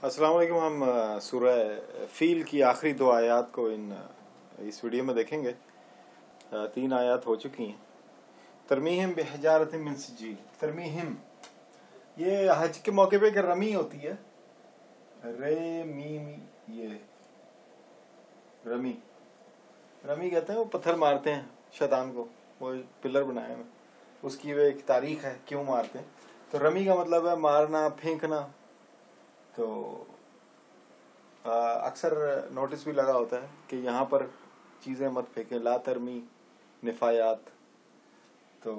अस्सलाम वालेकुम। हम सूरह फील की आखिरी दो आयत को इस वीडियो में देखेंगे। 3 आयत हो चुकी हैं। तरमीहिम बिहिजारतिन मिन सिजील। तरमीहिम ये हज के मौके पे एक रमी होती है, रे मीम, ये रमी रमी कहते हैं। वो पत्थर मारते हैं शैतान को, वो पिलर बनाए हैं, उसकी वो एक तारीख है क्यों मारते हैं। तो रमी का मतलब है मारना, फेंकना। तो अक्सर नोटिस भी लगा होता है कि यहाँ पर चीज़ें मत फेंकें, ला तरमी निफायात। तो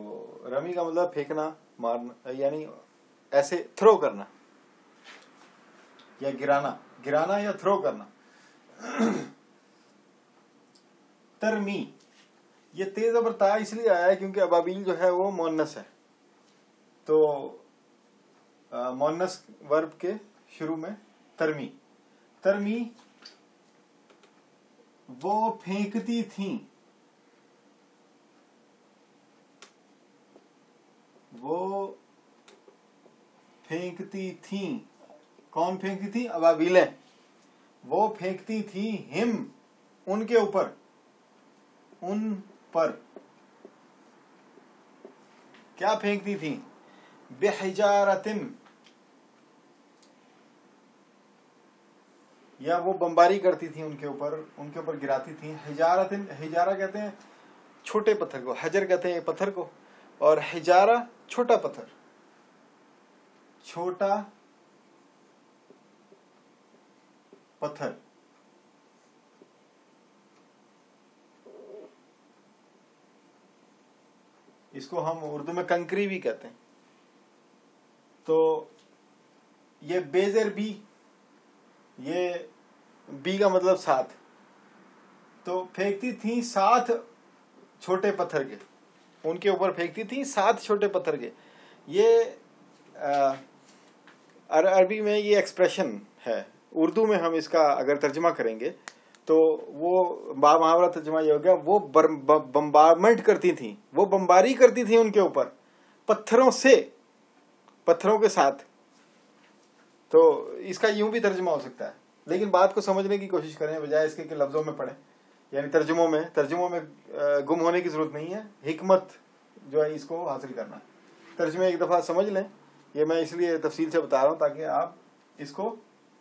रमी का मतलब फेंकना, मारना, यानी ऐसे थ्रो करना या गिराना या थ्रो करना। तरमी ये तेज अबर ता इसलिए आया है क्योंकि अबाबील जो है वो मोन्नस है। तो मोन्नस वर्ब के शुरू में तरमी वो फेंकती थी, कौन फेंकती थी? अबाबीलें। वो फेंकती थी हिम, उनके ऊपर, उन पर क्या फेंकती थी? बेहिजारतिन, या वो बमबारी करती थी उनके ऊपर गिराती थी। हिजारतिन, हिजारा कहते हैं छोटे पत्थर को, हजर कहते हैं पत्थर को, और हिजारा छोटा पत्थर, छोटा पत्थर। इसको हम उर्दू में कंकरी भी कहते हैं। तो ये बेजर बी, ये बी का मतलब 7। तो फेंकती थी 7 छोटे पत्थर के, उनके ऊपर फेंकती थी 7 छोटे पत्थर के। ये अरबी में ये एक्सप्रेशन है। उर्दू में हम इसका अगर तर्जमा करेंगे तो वो मुहावरा तर्जमा ये हो गया, वो बम्बारमेंट करती थी, वो बमबारी करती थी उनके ऊपर पत्थरों से, पत्थरों के साथ। तो इसका यूं भी तर्जुमा हो सकता है, लेकिन बात को समझने की कोशिश करें बजाय इसके कि लफ्जों में पढ़ें, यानी तर्जुमों में गुम होने की जरूरत नहीं है। हिकमत जो है इसको हासिल करना, तर्जुमे एक दफा समझ लें। ये मैं इसलिए तफसील से बता रहा हूं ताकि आप इसको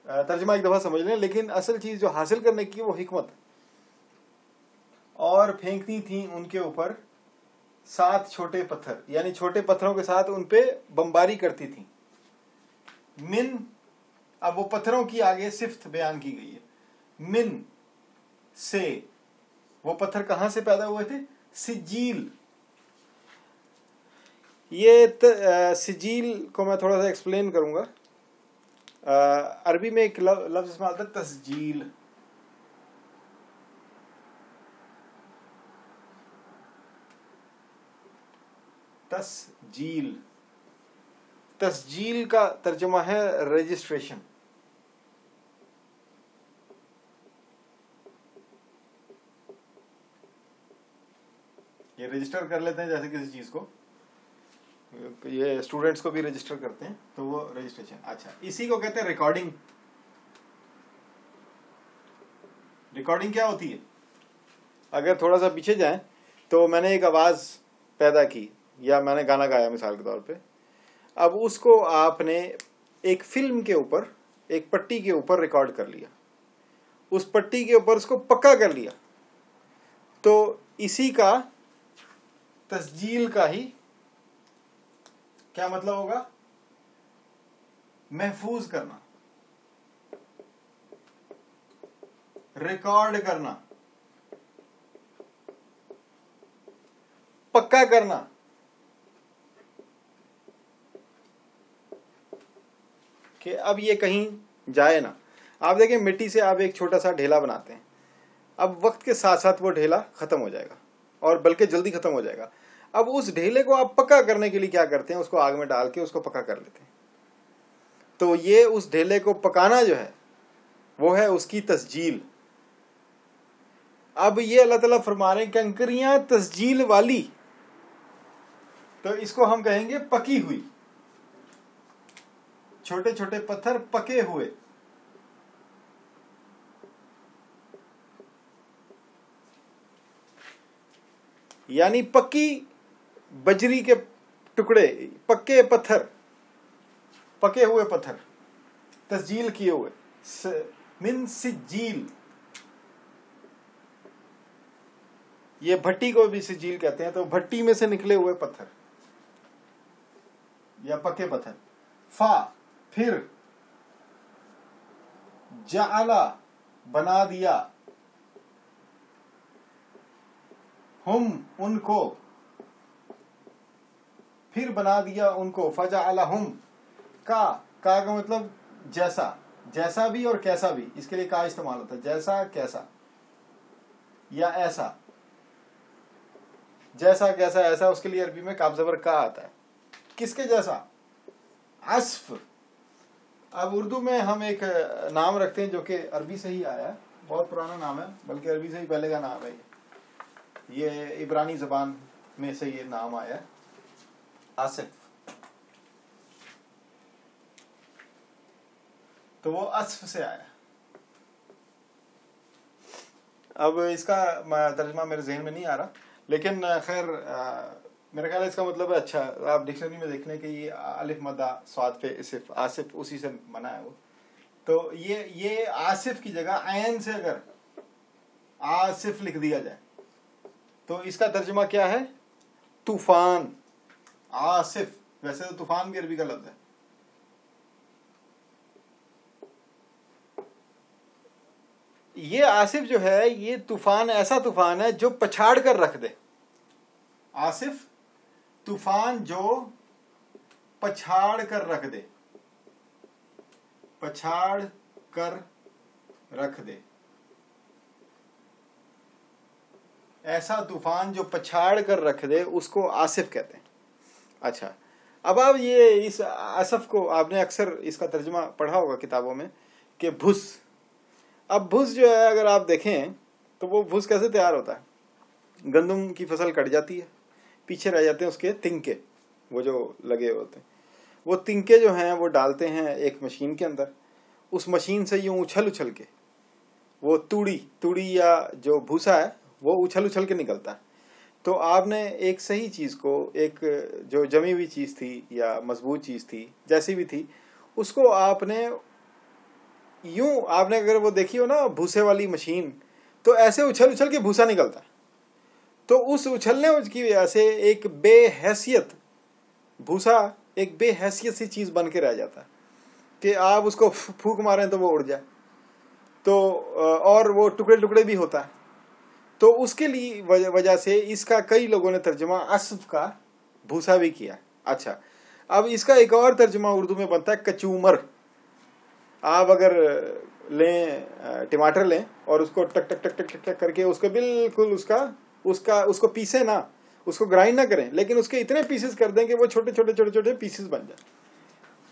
तर्जुमा एक दफा समझ लें, लेकिन असल चीज जो हासिल करने की वो हिकमत। और फेंकती थी उनके ऊपर 7 छोटे पत्थर, यानी छोटे पत्थरों के साथ उनपे बमबारी करती थी। मिन, अब वो पत्थरों की आगे सिफ्त बयान की गई है। मिन से, वो पत्थर कहां से पैदा हुए थे? सिजील। ये सिजील को मैं थोड़ा सा एक्सप्लेन करूंगा। अरबी में एक लफ्ज इसमें आता है तस्जील। तस्जील का तर्जुमा है रजिस्ट्रेशन। ये रजिस्टर कर लेते हैं जैसे किसी चीज को, ये स्टूडेंट्स को भी रजिस्टर करते हैं, तो वो रजिस्ट्रेशन। अच्छा, इसी को कहते हैं रिकॉर्डिंग। रिकॉर्डिंग क्या होती है? अगर थोड़ा सा पीछे जाएं तो मैंने एक आवाज पैदा की या मैंने गाना गाया मिसाल के तौर पे, अब उसको आपने एक फिल्म के ऊपर, एक पट्टी के ऊपर रिकॉर्ड कर लिया, उस पट्टी के ऊपर उसको पक्का कर लिया, तो इसी का तस्जील का ही क्या मतलब होगा? महफूज करना, रिकॉर्ड करना, पक्का करना। कि अब ये कहीं जाए ना। आप देखें, मिट्टी से आप एक छोटा सा ढेला बनाते हैं, अब वक्त के साथ साथ वो ढेला खत्म हो जाएगा, और बल्कि जल्दी खत्म हो जाएगा। अब उस ढेले को आप पक्का करने के लिए क्या करते हैं? उसको आग में डाल के उसको पक्का कर लेते हैं। तो ये उस ढेले को पकाना जो है वो है उसकी तस्जील। अब ये अल्लाह ताला फरमा रहे हैं कंकरियां तस्जील वाली, तो इसको हम कहेंगे पकी हुई। छोटे छोटे पत्थर पके हुए, यानी पक्की बजरी के टुकड़े, पक्के पत्थर, पके हुए पत्थर, तस्जील किए हुए, मिन सिज्जील, ये भट्टी को भी सिज्जील कहते हैं, तो भट्टी में से निकले हुए पत्थर या पक्के पत्थर। फा फिर, जाला बना दिया, हम उनको, फिर बना दिया उनको, फजाअला हम, का मतलब जैसा, जैसा भी और कैसा भी, इसके लिए का इस्तेमाल होता है, जैसा कैसा या ऐसा, जैसा कैसा ऐसा, उसके लिए अरबी में काफ ज़बर का आता है। किसके जैसा? अस्फ। अब उर्दू में हम एक नाम रखते हैं जो कि अरबी से ही आया है, बहुत पुराना नाम है, बल्कि अरबी से ही पहले का नाम है, ये इब्रानी ज़बान में से ये नाम आया है, आसिफ। तो वो अस्फ से आया। अब इसका तर्जुमा मेरे जहन में नहीं आ रहा, लेकिन खैर मेरा ख्याल है इसका मतलब है, अच्छा आप डिक्शनरी में देख लें कि ये अलिफ मद्दा स्वाद पे इसिफ, आसिफ उसी से बना है वो। तो ये आसिफ की जगह ऐन से अगर आसिफ लिख दिया जाए तो इसका तर्जुमा क्या है? तूफान। आसिफ, वैसे तो तूफान भी अरबी का लफ्ज है। ये आसिफ जो है, ये तूफान ऐसा तूफान है जो पछाड़ कर रख दे। आसिफ तूफान जो पछाड़ कर रख दे, पछाड़ कर रख दे, ऐसा तूफान जो पछाड़ कर रख दे उसको आसिफ कहते हैं। अच्छा, अब आप ये इस आसिफ को आपने अक्सर इसका तर्जुमा पढ़ा होगा किताबों में कि भुस। अब भुस जो है अगर आप देखें तो वो भुस कैसे तैयार होता है? गंदम की फसल कट जाती है, पीछे रह जाते हैं उसके तिनके, वो जो लगे होते हैं, वो तिनके जो हैं वो डालते हैं एक मशीन के अंदर। उस मशीन से यूं उछल उछल के वो तूड़ी या जो भूसा है वो उछल उछल के निकलता है। तो आपने एक सही चीज़ को, एक जो जमी हुई चीज़ थी या मजबूत चीज़ थी, जैसी भी थी, उसको आपने अगर वो देखी हो ना भूसे वाली मशीन, तो ऐसे उछल उछल के भूसा निकलता है। तो उस उछलने की वजह से एक बेहैसियत भूसा, एक बेहैसियत सी चीज़ बन के रह जाता है कि आप उसको फूंक मारें तो वो उड़ जाए, तो और वो टुकड़े टुकड़े भी होता है। तो उसके लिए वजह से इसका कई लोगों ने तर्जुमा अस्फ का भूसा भी किया। अच्छा, अब इसका एक और तर्जुमा उर्दू में बनता है कचूमर। आप अगर लें टमाटर लें और उसको टक टक टक टक टक टक करके उसको बिल्कुल उसको पीसे ना, उसको ग्राइंड ना करें, लेकिन उसके इतने पीसेस कर दें कि वो छोटे छोटे छोटे छोटे पीसेस बन जाए,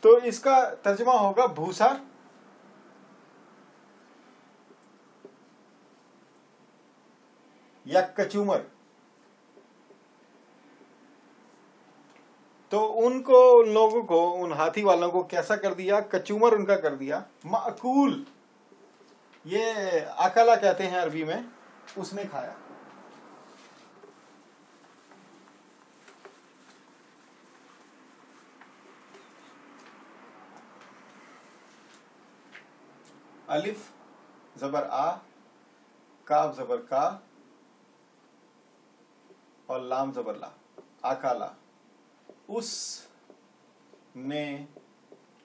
तो इसका तर्जुमा होगा भूसा या कचूमर। तो उनको, उन लोगों को, उन हाथी वालों को कैसा कर दिया? कचूमर उनका कर दिया माकूल। ये अकला कहते हैं अरबी में, उसने खाया। अलिफ जबर आ, काफ जबर का और लाम जबर ला, अकाला, उस ने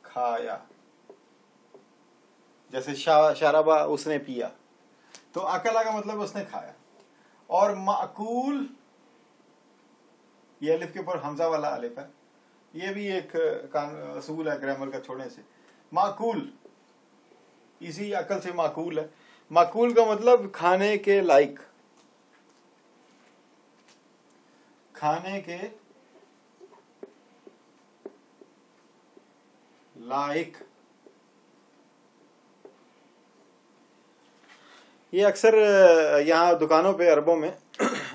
खाया। जैसे शाराबा उसने पिया, तो अकला का मतलब उसने खाया। और माकूल, ये अलिफ के ऊपर हमजा वाला अलिफ है, ये भी एक असूल है ग्रामर का छोड़ने से। माकूल इसी अकल से माकूल है। माकूल का मतलब खाने के लायक, खाने के लायक। ये अक्सर यहाँ दुकानों पे, अरबों में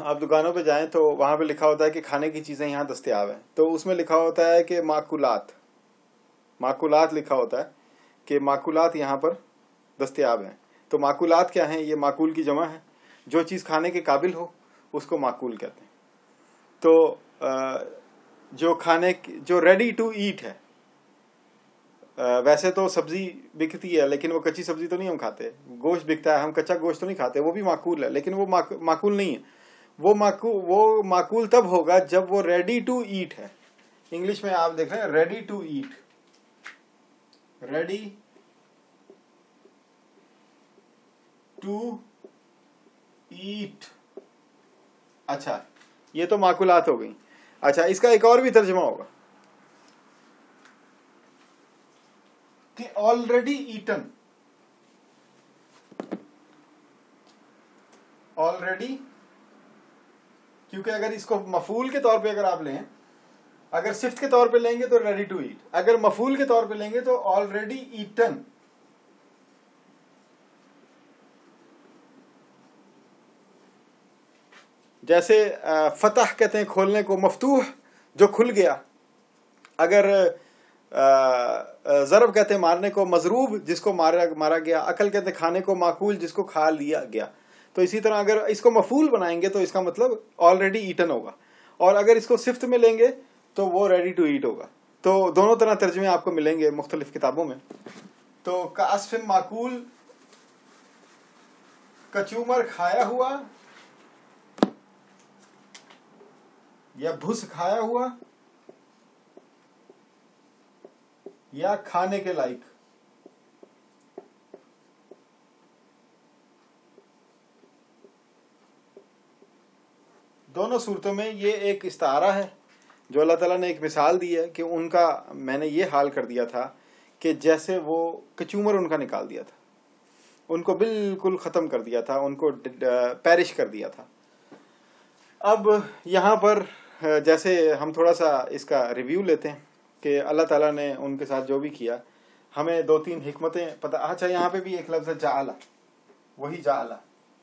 आप दुकानों पे जाएं तो वहाँ पे लिखा होता है कि खाने की चीज़ें यहाँ दस्तयाब हैं, तो उसमें लिखा होता है कि माकुलात, माकुलात लिखा होता है कि माकुलात यहाँ पर दस्तयाब हैं। तो माकुलात क्या हैं? ये माकूल की जमा है, जो चीज़ खाने के काबिल हो उसको माकूल कहते हैं। تو جو کھانے جو ریڈی ٹو ایٹ ہے، ویسے تو سبزی بکتی ہے لیکن وہ کچی سبزی تو نہیں ہم کھاتے، گوشت بکتا ہے، ہم کچا گوشت تو نہیں کھاتے، وہ بھی معقول ہے لیکن وہ معقول نہیں ہے. وہ معقول تب ہوگا جب وہ ریڈی ٹو ایٹ ہے. انگلش میں آپ دیکھ رہے ہیں ready to eat, ready to eat. اچھا یہ تو معقولات ہو گئی. اچھا اس کا ایک اور بھی ترجمہ ہوگا کہ آلریڈی ایٹن، آلریڈی، کیونکہ اگر اس کو مفعول کے طور پہ اگر آپ لیں، اگر صفت کے طور پہ لیں گے تو ریڈی ٹو ایٹ، اگر مفعول کے طور پہ لیں گے تو آلریڈی ایٹن. جیسے فتح کہتے ہیں کھولنے کو، مفتوح جو کھل گیا. اگر ضرب کہتے ہیں مارنے کو، مضروب جس کو مارا گیا. اکل کہتے ہیں کھانے کو، معقول جس کو کھا لیا گیا. تو اسی طرح اگر اس کو مفعول بنائیں گے تو اس کا مطلب آلریڈی ایٹن ہوگا، اور اگر اس کو صفت میں لیں گے تو وہ ریڈی ٹو ایٹ ہوگا. تو دونوں طرح ترجمے آپ کو ملیں گے مختلف کتابوں میں. تو کاسف معقول، کچومر کھایا ہوا یا بھس کھایا ہوا یا کھانے کے لائق. دونوں صورتوں میں یہ ایک استعارہ ہے جو اللہ تعالیٰ نے ایک مثال دی ہے کہ ان کا میں نے یہ حال کر دیا تھا کہ جیسے وہ کچومر ان کا نکال دیا تھا، ان کو بالکل ختم کر دیا تھا، ان کو پیرش کر دیا تھا. اب یہاں پر جیسے ہم تھوڑا سا اس کا ریویو لیتے ہیں کہ اللہ تعالیٰ نے ان کے ساتھ جو بھی کیا، ہمیں 2-3 حکمتیں پتہ. اچھا یہاں پہ بھی ایک لفظ ہے جعلا، وہی جعلا،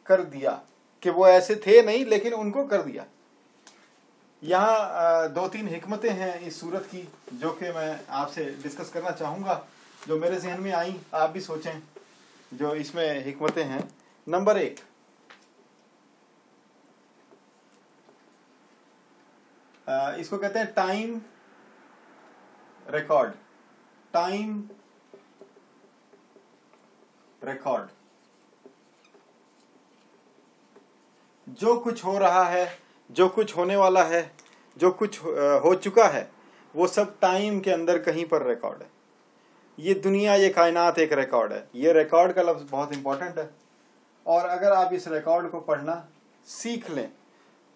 کر دیا، کہ وہ ایسے تھے نہیں لیکن ان کو کر دیا. یہاں 2-3 حکمتیں ہیں اس صورت کی جو کہ میں آپ سے ڈسکس کرنا چاہوں گا، جو میرے ذہن میں آئیں، آپ بھی سوچیں جو اس میں حکمتیں ہیں. نمبر 1، اس کو کہتے ہیں ٹائم ریکارڈ. ٹائم ریکارڈ، جو کچھ ہو رہا ہے، جو کچھ ہونے والا ہے، جو کچھ ہو چکا ہے، وہ سب ٹائم کے اندر کہیں پر ریکارڈ ہے. یہ دنیا، یہ کائنات ایک ریکارڈ ہے. یہ ریکارڈ کا لفظ بہت امپورٹنٹ ہے، اور اگر آپ اس ریکارڈ کو پڑھنا سیکھ لیں،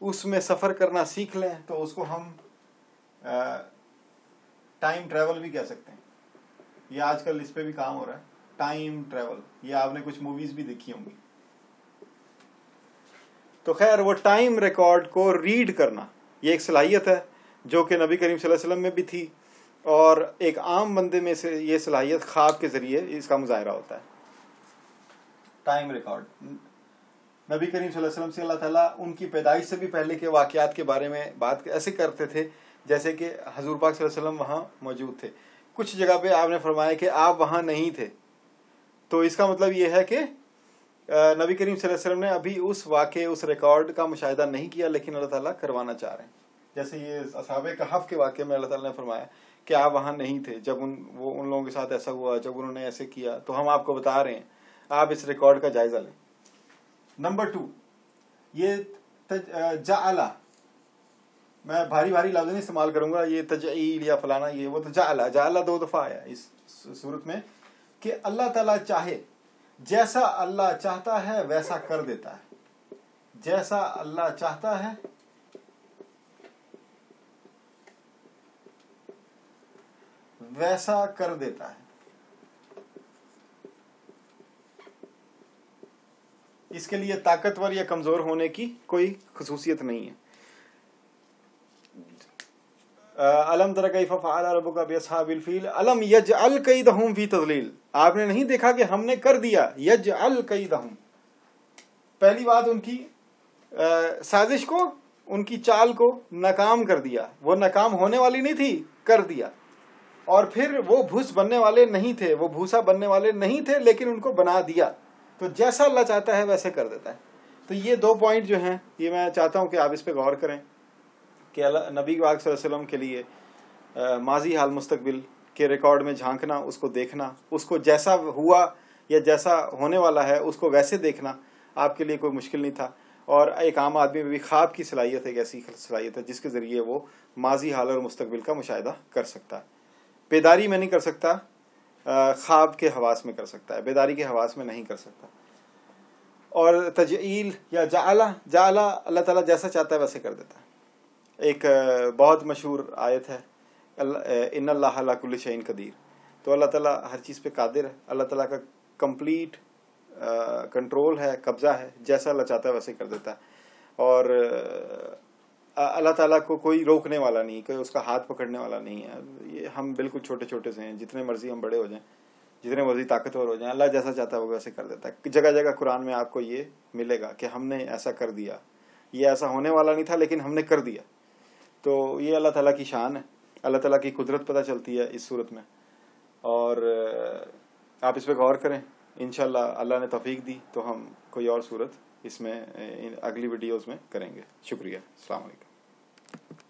اس میں سفر کرنا سیکھ لیں، تو اس کو ہم ٹائم ٹریول بھی کہہ سکتے ہیں. یہ آج کل اس پہ بھی کام ہو رہا ہے، ٹائم ٹریول. یہ آپ نے کچھ موویز بھی دیکھی ہوں گی. تو خیر وہ ٹائم ریکارڈ کو ریڈ کرنا یہ ایک صلاحیت ہے جو کہ نبی کریم صلی اللہ علیہ وسلم میں بھی تھی، اور ایک عام بندے میں سے یہ صلاحیت خواب کے ذریعے اس کا مظاہرہ ہوتا ہے. Time record. نبی کریم صلی اللہ علیہ وسلم سے اللہ تعالیٰ ان کی پیدائش سے بھی پہلے کے واقعات کے بارے میں بات ایسے کرتے تھے جیسے کہ حضور پاک صلی اللہ علیہ وسلم وہاں موجود تھے. کچھ جگہ پہ آپ نے فرمایا کہ آپ وہاں نہیں تھے، تو اس کا مطلب یہ ہے کہ نبی کریم صلی اللہ علیہ وسلم نے ابھی اس واقعے، اس ریکارڈ کا مشاہدہ نہیں کیا، لیکن اللہ تعالیٰ کروانا چاہ رہے ہیں. جیسے یہ اصحاب کہف کے واقعے میں اللہ تعالیٰ نے فرمایا کہ آپ وہاں نہیں تھے جب ان لوگوں کے ساتھ ایسا ہوا، جب انہوں نے ایسے کیا، تو ہم آپ کو بتا رہے ہیں، آپ اس ریکارڈ کا جائزہ لیں. نمبر 2، یہ جعلا، میں بھاری لفظ نہیں استعمال کروں گا، یہ تجعیل یا فلانا، یہ وہ. تو جعلا 2 دفعہ آیا اس صورت میں کہ اللہ تعالیٰ چاہے، جیسا اللہ چاہتا ہے ویسا کر دیتا ہے. جیسا اللہ چاہتا ہے ویسا کر دیتا ہے. اس کے لیے طاقتور یا کمزور ہونے کی کوئی خصوصیت نہیں ہے. الم تر کیف فعل ربک باصحاب الفیل الم یجعل کیدہم فی تضلیل. آپ نے نہیں دیکھا کہ ہم نے کر دیا یجعل کیدہم. پہلی بات ان کی سازش کو، ان کی چال کو ناکام کر دیا. وہ ناکام ہونے والی نہیں تھی، کر دیا. اور پھر وہ بھوس بننے والے نہیں تھے، وہ بھوسا بننے والے نہیں تھے، لیکن ان کو بنا دیا. تو جیسا اللہ چاہتا ہے ویسے کر دیتا ہے. تو یہ 2 پوائنٹ جو ہیں، یہ میں چاہتا ہوں کہ آپ اس پہ غور کریں. کہ نبی پاک صلی اللہ علیہ وسلم کے لیے ماضی حال مستقبل کے ریکارڈ میں جھانکنا، اس کو دیکھنا، اس کو جیسا ہوا یا جیسا ہونے والا ہے اس کو ویسے دیکھنا آپ کے لیے کوئی مشکل نہیں تھا. اور ایک عام آدمی میں بھی خواب کی صلاحیت ایک ایسی صلاحیت ہے جس کے ذریعے وہ ماضی حال اور مستقبل کا مشاہدہ کر سکتا ہے. بیداری میں نہیں کر سکتا، خواب کے حواس میں کر سکتا ہے، بیداری کے حواس میں نہیں کر سکتا. اور تجعیل یا جعلہ اللہ تعالیٰ جیسا چاہتا ہے ویسے کر دیتا ہے. ایک بہت مشہور آیت ہے ان اللہ علی کل شیء قدیر. تو اللہ تعالیٰ ہر چیز پہ قادر ہے، اللہ تعالیٰ کا کمپلیٹ کنٹرول ہے، قبضہ ہے، جیسا اللہ چاہتا ہے ویسے کر دیتا ہے. اور اللہ تعالیٰ کو کوئی روکنے والا نہیں، کوئی اس کا ہاتھ پکڑنے والا نہیں ہے. یہ ہم بالکل چھوٹے چھوٹے سے ہیں، جتنے مرضی ہم بڑے ہو جائیں، جتنے مرضی طاقتور ہو جائیں، اللہ جیسا چاہتا ہے وہ ویسے کر دیتا ہے. جگہ جگہ قرآن میں آپ کو یہ ملے گا کہ ہم نے ایسا کر دیا، یہ ایسا ہونے والا نہیں تھا لیکن ہم نے کر دیا. تو یہ اللہ تعالیٰ کی شان ہے، اللہ تعالیٰ کی قدرت پتہ چلتی ہے اس صورت میں. اور آپ اس پہ غور کریں، انشاءاللہ اللہ نے توفیق دی تو ہم کوئی اور صورت اس میں اگلی ویڈیوز میں کریں گے. شکریہ، السلام علیکم.